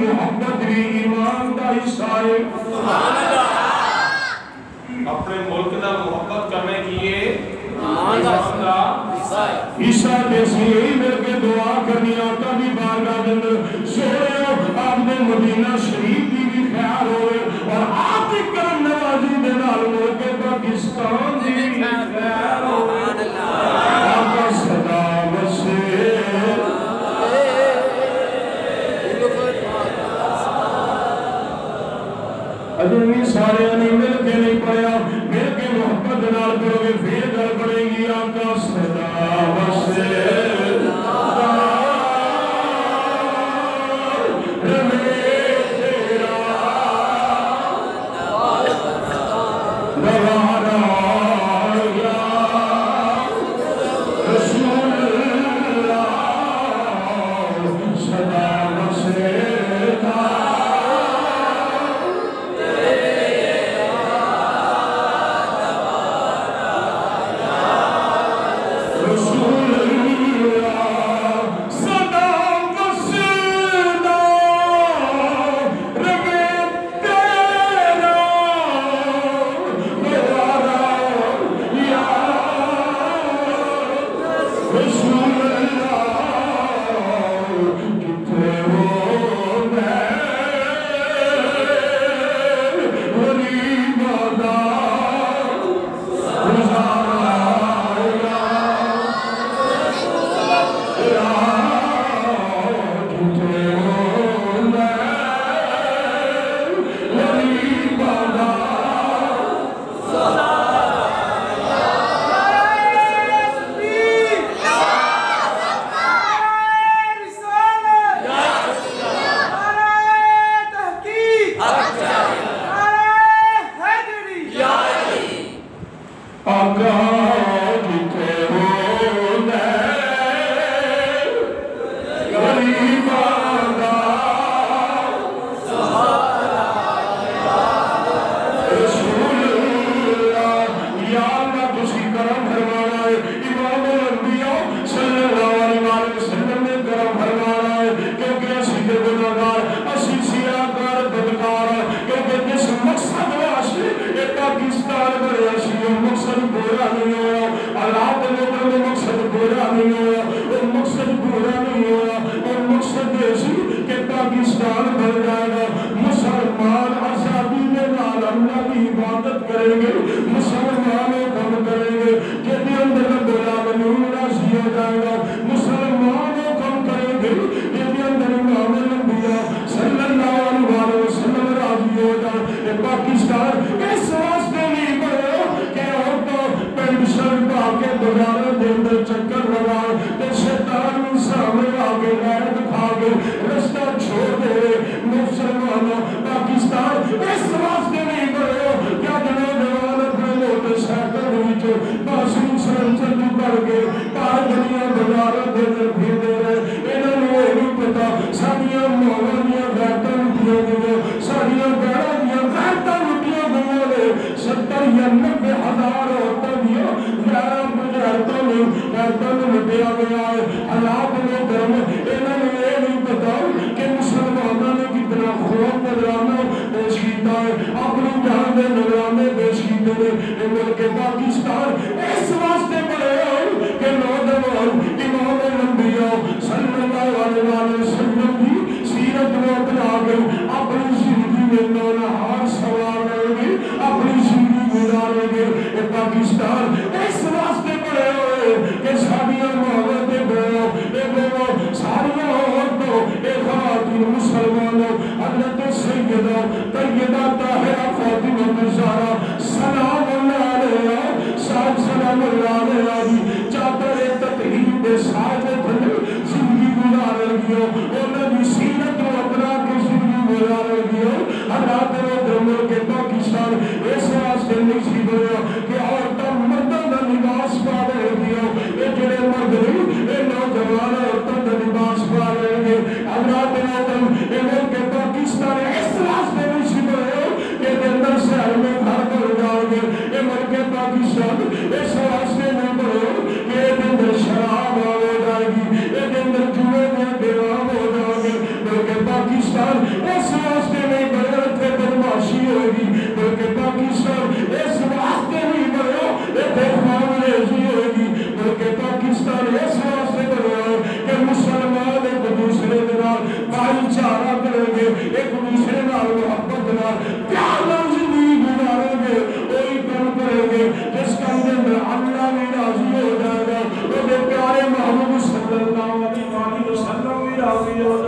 محبت بھی ایمان دا حصہ ہے. اپنے ملک دا محبت کرنے کیے ایمان دا حصہ جیسی یہی مل کے دعا کرنی آقا بھی بارگاہ دن سوڑے آپ نے مدینہ شریف بھی خیال ہوئے اور آپ کی کرم نوازی دے نال ملک پاکستان بھی خیال ہوئے. آقا صدا بسے اجنی سارے نہیں مل کے نہیں پڑیا مل کے محبت نال کرو گے پھر گل پڑے گی. آقا صدا بسے پاکستان اس واسطے نہیں بنیا اتنے بدماشی ہوئے گی بلکہ پاکستان اس واسطے نہیں بنیا اتنے خامریزی ہوئے گی بلکہ پاکستان اس واسطے بنیا کہ مسلمان ایک دوسرے کے نال بھائی چارہ کریں گے ایک دوسرے نال محبت نال پیار نال زندگی گزاریں گے وہی کام کریں گے جس کا اندر اللہ بھی راضی ہو جائے گا وہ پیارے محمد صلی اللہ علیہ وسلم بھی راضی ہو جائے گا